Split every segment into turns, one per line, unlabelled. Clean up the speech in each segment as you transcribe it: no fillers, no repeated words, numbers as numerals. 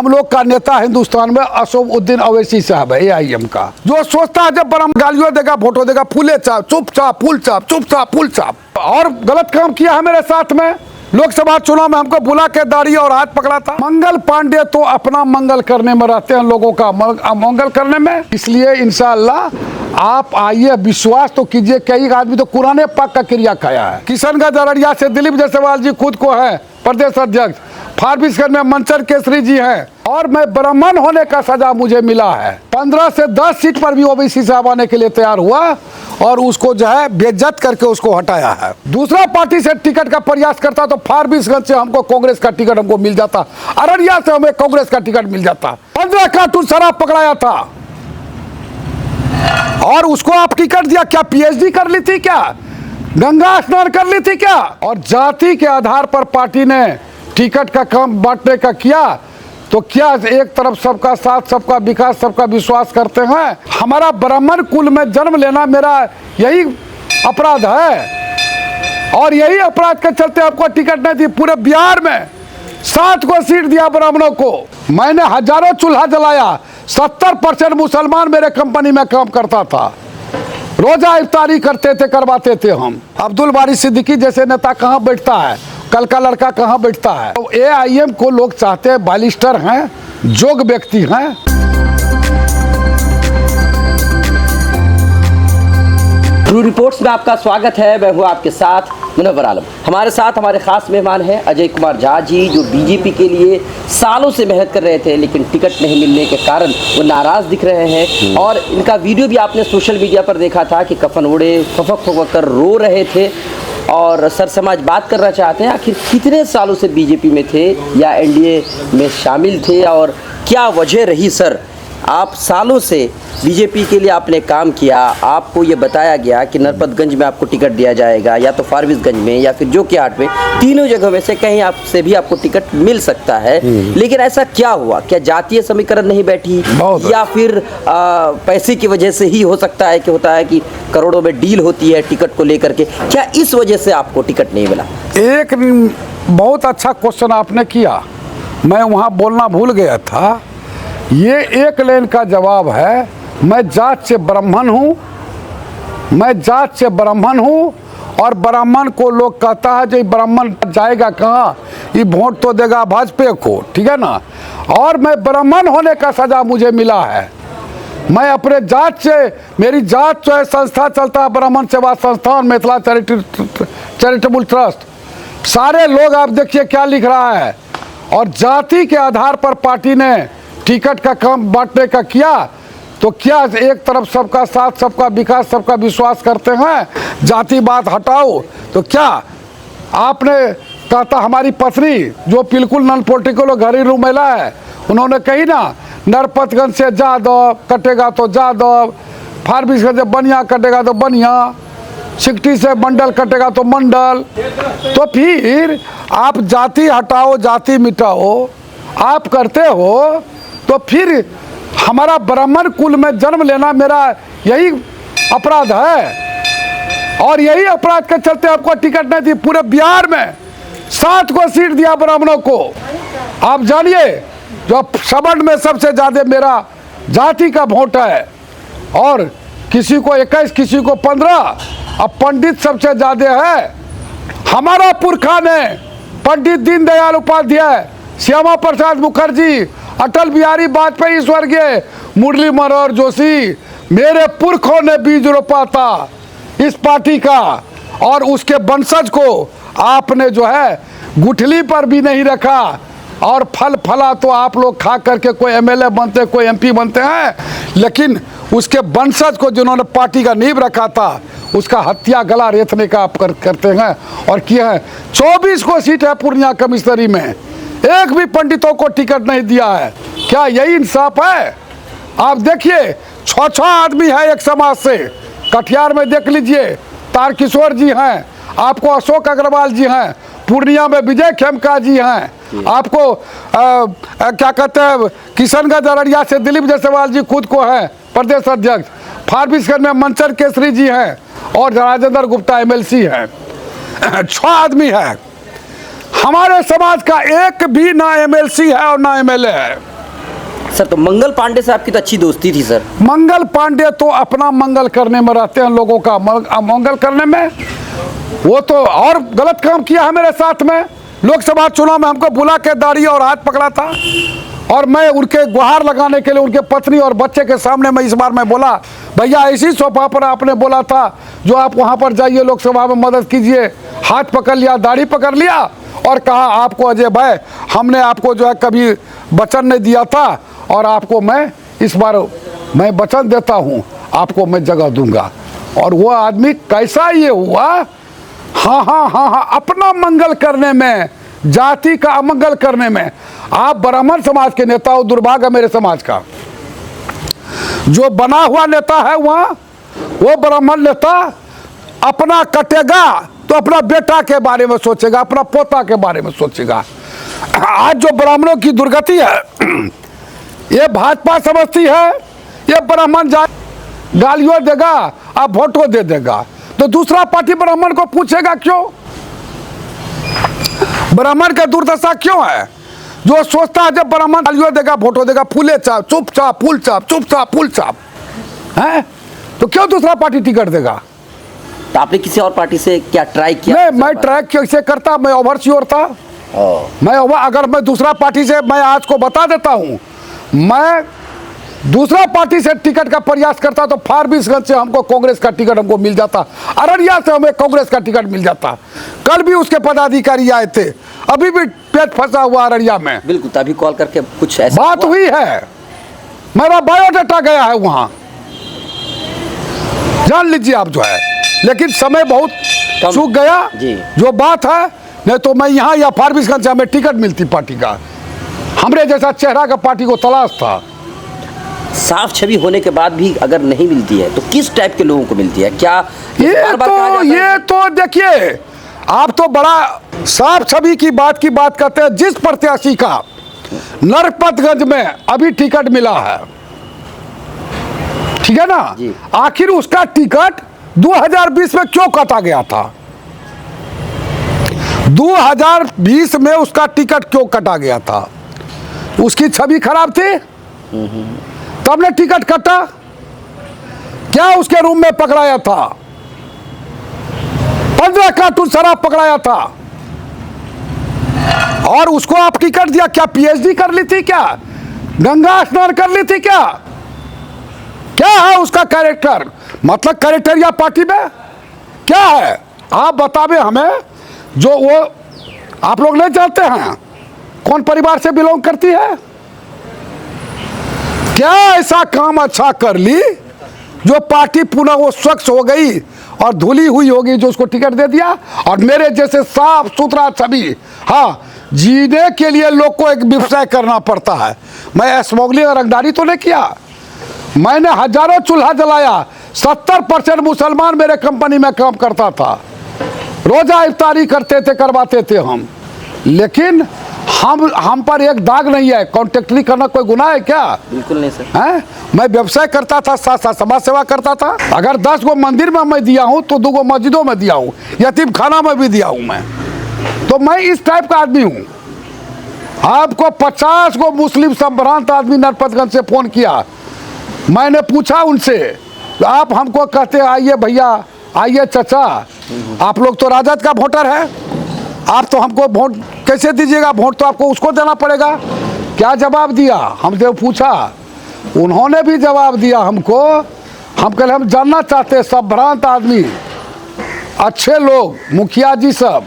हम लोग का नेता हिंदुस्तान में असदुद्दीन अवैसी साहब है, AIM का, जो सोचता है जब बराम गालियों देगा वोटो देगा, फूले चाप चुपचाप फूल चाप चुपचाप फूल चाप। और गलत काम किया है मेरे साथ में। लोकसभा चुनाव में हमको बुला के दाढ़ी और हाथ पकड़ा था। मंगल पांडे तो अपना मंगल करने में रहते हैं, लोगों का मंगल करने में। इसलिए इंशाअल्लाह आप आइए, विश्वास तो कीजिए। कई आदमी तो कुरान पाक का क्रिया खाया है। किशनगंज अररिया से दिलीप जायसवाल जी खुद को है प्रदेश अध्यक्ष, फारबिसगंज में मंचर केसरी जी हैं, और मैं ब्राह्मण होने का सजा मुझे मिला है। 15 से 10 सीट पर भी ओबीसी साहब आने के लिए तैयार हुआ और उसको जो है बेइज्जत करके उसको हटाया है। दूसरा पार्टी से टिकट का प्रयास करता तो फारबिसगंज से हमको कांग्रेस का टिकट हमको मिल जाता, अररिया से हमें कांग्रेस का टिकट मिल जाता। 15 कार्टून शराब पकड़ाया था और उसको आप टिकट दिया। क्या PhD कर ली थी, क्या गंगा स्नान कर ली थी क्या? और जाति के आधार पर पार्टी ने टिकट का काम बांटने का किया तो क्या एक तरफ सबका साथ, सबका विकास, सबका विश्वास करते हैं। हमारा ब्राह्मण कुल में जन्म लेना मेरा यही अपराध है और यही अपराध के चलते आपको टिकट नहीं दी। पूरे बिहार में 7 को सीट दिया ब्राह्मणों को। मैंने हजारों चूल्हा जलाया। 70% मुसलमान मेरे कंपनी में काम करता था। रोजा इफ्तारी करते थे, करवाते थे हम। अब्दुल बारी सिद्दीकी जैसे नेता कहाँ बैठता है, कल का लड़का कहाँ बैठता है। तो AIM को लोग चाहते हैं बालिस्टर हैं, जोग व्यक्ति हैं।
ट्रू रिपोर्ट्स में आपका स्वागत है। मैं हूँ आपके साथ मुनव्वर आलम। हमारे साथ हमारे खास मेहमान हैं अजय कुमार झा जी, जो बीजेपी के लिए सालों से मेहनत कर रहे थे, लेकिन टिकट नहीं मिलने के कारण वो नाराज़ दिख रहे हैं। और इनका वीडियो भी आपने सोशल मीडिया पर देखा था कि कफन ओढ़े फफक फफक कर रो रहे थे और सर समाज बात करना चाहते हैं आखिर कितने सालों से बीजेपी में थे या NDA में शामिल थे और क्या वजह रही। सर, आप सालों से बीजेपी के लिए आपने काम किया, आपको ये बताया गया कि नरपतगंज में आपको टिकट दिया जाएगा या तो फारबिसगंज में या फिर जोकीहाट में, तीनों जगह में से कहीं आपसे भी आपको टिकट मिल सकता है। लेकिन ऐसा क्या हुआ? क्या जातीय समीकरण नहीं बैठी या फिर पैसे की वजह से ही हो सकता है कि होता है कि करोड़ों में डील होती है टिकट को लेकर के? क्या इस वजह से आपको टिकट नहीं मिला?
एक बहुत अच्छा क्वेश्चन आपने किया, मैं वहाँ बोलना भूल गया था। ये एक लाइन का जवाब है। मैं जात से ब्राह्मण हूँ, मैं जात से ब्राह्मण हूँ और ब्राह्मण को लोग कहता है जो ब्राह्मण जाएगा कहाँ, ये वोट तो देगा भाजपा को, ठीक है ना। और मैं ब्राह्मण होने का सजा मुझे मिला है। मैं अपने जात से, मेरी जात जो है संस्था चलता है ब्राह्मण सेवा संस्थान, मिथिला चैरिटेबल ट्रस्ट। सारे लोग आप देखिए क्या लिख रहा है। और जाति के आधार पर पार्टी ने टिकट का काम बांटने का किया तो क्या एक तरफ सबका साथ, सबका विकास, सबका विश्वास करते हैं। जाति बात हटाओ तो क्या आपने कहता, हमारी पत्नी जो बिल्कुल नॉन पॉलिटिकल घरेलू महिला है, उन्होंने कही ना नरपतगंज से जादव कटेगा तो जादव, फारबिसगंज से बनिया कटेगा तो बनिया, सिकटी से मंडल कटेगा तो मंडल। तो फिर आप जाति हटाओ, जाति मिटाओ आप करते हो तो फिर हमारा ब्राह्मण कुल में जन्म लेना मेरा यही अपराध है और यही अपराध के चलते आपको टिकट नहीं दी। पूरे बिहार में 7 को सीट दिया ब्राह्मणों को। आप जानिए जो सबंड में सबसे ज्यादा मेरा जाति का वोट है और किसी को 21, किसी को 15। अब पंडित सबसे ज्यादा है। हमारा पुरखा ने पंडित दीनदयाल उपाध्याय, श्यामा प्रसाद मुखर्जी, अटल बिहारी वाजपेयी स्वर्गीय, मुरली मनोहर जोशी, मेरे पुरखों ने बीज रोपा था इस पार्टी का और उसके वंशज को आपने जो है गुठली पर भी नहीं रखा और फल फला तो आप लोग खा करके कोई MLA बनते, कोई MP बनते हैं, लेकिन उसके वंशज को जिन्होंने पार्टी का नींव रखा था उसका हत्या, गला रेतने का आप करते हैं और किए हैं। 24 को सीट है पूर्णिया कमिश्नरी में, एक भी पंडितों को टिकट नहीं दिया है। क्या यही इंसाफ है? आप देखिए 6 आदमी है एक समाज से। कटिहार में देख लीजिए तारकिशोर जी हैं, आपको अशोक अग्रवाल जी हैं, पूर्णिया में विजय खेमका जी हैं, आपको क्या कहते हैं किशनगंज अररिया से दिलीप जायसवाल जी खुद को है प्रदेश अध्यक्ष, फारबिसगंज में मंचर केसरी जी हैं और राजेंद्र गुप्ता MLC हैं। 6 आदमी है। हमारे समाज का एक भी ना MLC है और ना MLA है।
सर तो मंगल पांडे से आपकी तो अच्छी दोस्ती थी सर।
मंगल पांडे तो अपना मंगल करने में रहते हैं, लोगों का मंगल करने में। वो तो और गलत काम किया है मेरे साथ में। लोकसभा चुनाव में हमको बुला के दाढ़ी और हाथ पकड़ा था, और मैं उनके गुहार लगाने के लिए उनके पत्नी और बच्चे के सामने मैं इस बार मैं बोला, भैया इसी सोफा पर आपने बोला था जो आप वहाँ पर जाइए लोकसभा में मदद कीजिए। हाथ पकड़ लिया, दाढ़ी पकड़ लिया और कहा आपको अजय भाई हमने आपको जो है कभी वचन नहीं दिया था, और आपको मैं इस बार मैं वचन देता हूँ, आपको मैं जगह दूंगा। और वो आदमी कैसा ये हुआ, हाँ हाँ हाँ हाँ, अपना मंगल करने में, जाति का अमंगल करने में। आप ब्राह्मण समाज के नेता हो, दुर्भाग्य मेरे समाज का जो बना हुआ नेता है वहाँ, वो ब्राह्मण नेता अपना कटेगा तो अपना बेटा के बारे में सोचेगा, अपना पोता के बारे में सोचेगा। आज जो ब्राह्मणों की दुर्गति है ये भाजपा समझती है ये ब्राह्मण गालियों देगा अब वोटों दे देगा, तो दूसरा पार्टी ब्राह्मण को पूछेगा क्यों? ब्राह्मण का दुर्दशा क्यों है? जो सोचता है जब ब्राह्मण गालियों देगा वोटों देगा, फूले चाप चुपचाप फूल चाप चुपचाप फूल चाप है, तो क्यों दूसरा पार्टी टिकट देगा?
तो आपने किसी और पार्टी से क्या ट्राई किया?
नहीं, मैं ट्राई कैसे करता, मैं ओवरश्योर था। मैं अगर मैं दूसरा पार्टी से, मैं आज को बता देता हूँ, मैं दूसरा पार्टी से टिकट का प्रयास करता तो फारबिसगंज से हमको कांग्रेस का टिकट हमको मिल जाता, अररिया से हमें कांग्रेस का टिकट मिल जाता। कल भी उसके पदाधिकारी आए थे, अभी भी पेट फंसा हुआ अररिया में।
बिल्कुल, तभी कॉल करके कुछ ऐसा
बात हुई है, मेरा बायोडाटा गया है वहां, जान लीजिए आप जो है। लेकिन समय बहुत चूक गया
जी।
जो बात है, नहीं तो मैं यहाँ या फारबिसगंज से हमें टिकट मिलती पार्टी का, हमरे जैसा चेहरा का पार्टी को तलाश था।
साफ छवि होने के बाद भी अगर नहीं मिलती है तो किस टाइप के लोगों को मिलती है? क्या
ये तो देखिए, आप तो बड़ा साफ छवि की बात करते हैं। जिस प्रत्याशी का नरपतगंज में अभी टिकट मिला है, ठीक है ना, आखिर उसका टिकट 2020 में क्यों काटा गया था? 2020 में उसका टिकट क्यों काटा गया था? उसकी छवि खराब थी, तब ने टिकट कटा। क्या उसके रूम में पकड़ाया था? 15 कार्टून शराब पकड़ाया था और उसको आप टिकट दिया। क्या पीएचडी कर ली थी? क्या गंगा स्नान कर ली थी? क्या क्या है उसका कैरेक्टर? मतलब कैरेक्टर या पार्टी में क्या है आप बतावे हमें। जो वो आप लोग नहीं जानते हैं कौन परिवार से बिलोंग करती है? क्या ऐसा काम अच्छा कर ली जो पार्टी पुनः वो स्वच्छ हो गई और धुली हुई होगी जो उसको टिकट दे दिया? और मेरे जैसे साफ सुथरा छवि, हाँ, जीने के लिए लोग को एक व्यवसाय करना पड़ता है। मैं स्मगलिंग और रंगदारी तो नहीं किया, मैंने हजारों चूल्हा जलाया। 70% मुसलमान मेरे कंपनी में काम करता था, रोजा इफ्तारी करते थे, करवाते थे हम। लेकिन हम पर एक दाग नहीं है। कॉन्ट्रैक्टरी करना कोई गुनाह है क्या?
बिल्कुल नहीं सर।
हैं? मैं व्यवसाय करता था, साथ साथ समाज सेवा करता था। अगर 10 गो मंदिर में मैं दिया हूँ तो 2 गो मस्जिदों में दिया हूँ, यतीम खाना में भी दिया हूँ मैं। तो मैं इस टाइप का आदमी हूँ। आपको 50 गो मुस्लिम संभ्रांत आदमी नरपतगंज से फोन किया, मैंने पूछा उनसे, आप हमको कहते आइए भैया, आइए चाचा, आप लोग तो राजद का वोटर है, आप तो हमको वोट कैसे दीजिएगा? वोट तो आपको उसको देना पड़ेगा। क्या जवाब दिया? हमसे पूछा, उन्होंने भी जवाब दिया हमको। हम कह हम जानना चाहते हैं, सब भ्रांत आदमी, अच्छे लोग, मुखिया जी सब,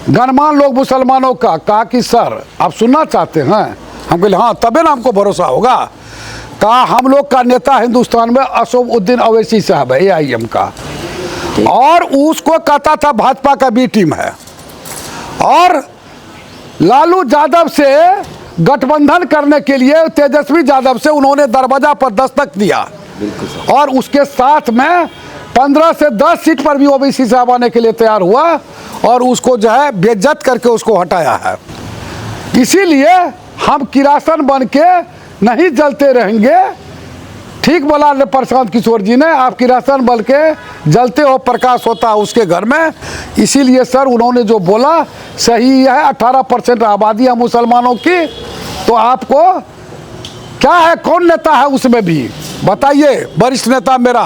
गणमान्य लोग मुसलमानों का, कहा कि सर आप सुनना चाहते हैं? हम कहले हाँ, तबे ना हमको भरोसा होगा। कहा हम लोग का नेता हिंदुस्तान में असदुद्दीन अवैसी साहब है, AIM का, और उसको कहता था भाजपा का बी टीम है, और लालू यादव से गठबंधन करने के लिए तेजस्वी यादव से उन्होंने दरवाजा पर दस्तक दिया, और उसके साथ में 15 से 10 सीट पर भी ओबीसी साहब आने के लिए तैयार हुआ, और उसको जो है बेइज्जत करके उसको हटाया है। इसीलिए हम किरासन बन के नहीं जलते रहेंगे। ठीक बोला प्रशांत किशोर जी ने, आप किरासन बन के जलते हो, प्रकाश होता है उसके घर में। इसीलिए सर उन्होंने जो बोला सही है। 18% आबादी है मुसलमानों की, तो आपको क्या है, कौन नेता है उसमें भी बताइए। वरिष्ठ नेता मेरा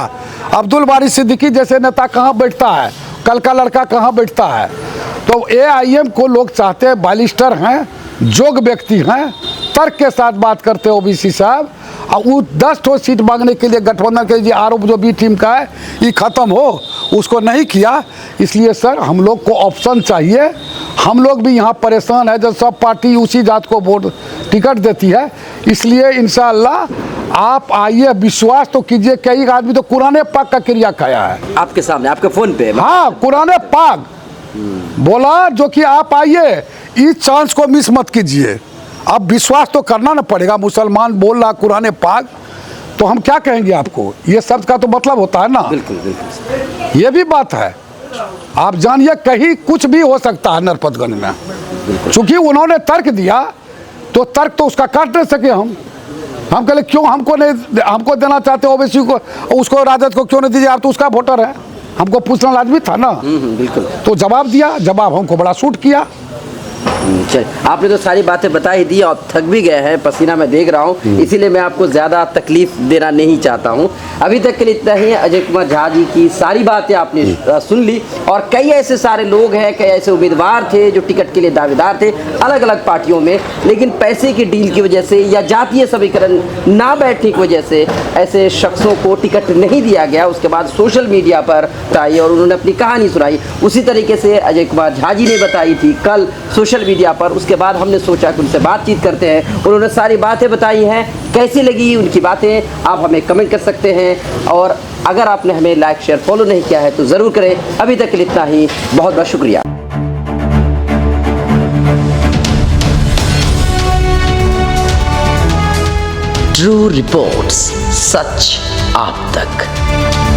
अब्दुल बारी सिद्दीकी जैसे नेता कहाँ बैठता है, कल का लड़का कहाँ बैठता है। तो AIM को लोग चाहते हैं, बालिस्टर हैं, जोग व्यक्ति हैं, तर्क के साथ बात करते हैं OBC साहब। और वो 10 ठो सीट मांगने के लिए गठबंधन के लिए आरोप जो B टीम का है ये ख़त्म हो, उसको नहीं किया। इसलिए सर हम लोग को ऑप्शन चाहिए। हम लोग भी यहाँ परेशान है, जब सब पार्टी उसी जात को वोट टिकट देती है। इसलिए इंशाअल्लाह आप आइए, विश्वास तो कीजिए। कई आदमी तो कुरान पाक का क्रिया खाया है
आपके सामने, आपके फ़ोन पे।
हाँ, कुरान पाक बोला जो कि आप आइए, इस चांस को मिस मत कीजिए। अब विश्वास तो करना ना पड़ेगा। मुसलमान बोल रहा कुरान पाक, तो हम क्या कहेंगे आपको। ये शब्द का तो मतलब होता है ना।
बिल्कुल बिल्कुल,
ये भी बात है। आप जानिए कहीं कुछ भी हो सकता है नरपतगंज में। चूंकि उन्होंने तर्क दिया तो तर्क तो उसका काट नहीं सके हम कहे क्यों हमको नहीं, हमको देना चाहते OBC को, उसको राजद को क्यों नहीं दीजिए, आप तो उसका वोटर है। हमको पूछना लाजमी था ना।
बिल्कुल।
तो जवाब दिया, जवाब हमको बड़ा सूट किया।
चल, आपने तो सारी बातें बता ही दी और थक भी गए हैं, पसीना मैं देख रहा हूँ, इसीलिए मैं आपको ज़्यादा तकलीफ देना नहीं चाहता हूँ। अभी तक के लिए इतना ही। अजय कुमार झा जी की सारी बातें आपने सुन ली, और कई ऐसे सारे लोग हैं, कई ऐसे उम्मीदवार थे जो टिकट के लिए दावेदार थे अलग अलग पार्टियों में, लेकिन पैसे की डील की वजह से या जातीय समीकरण ना बैठने की वजह से ऐसे शख्सों को टिकट नहीं दिया गया। उसके बाद सोशल मीडिया पर आई और उन्होंने अपनी कहानी सुनाई। उसी तरीके से अजय कुमार झा जी ने बताई थी कल सोशल मीडिया पर। उसके बाद हमने सोचा कि उनसे बातचीत करते हैं। उन्होंने सारी बातें बताई हैं, कैसी लगी उनकी बातें आप हमें कमेंट कर सकते हैं। और अगर आपने हमें लाइक शेयर फॉलो नहीं किया है तो ज़रूर करें। अभी तक के लिए इतना ही, बहुत बहुत शुक्रिया। ट्रू रिपोर्ट्स, सच आप तक।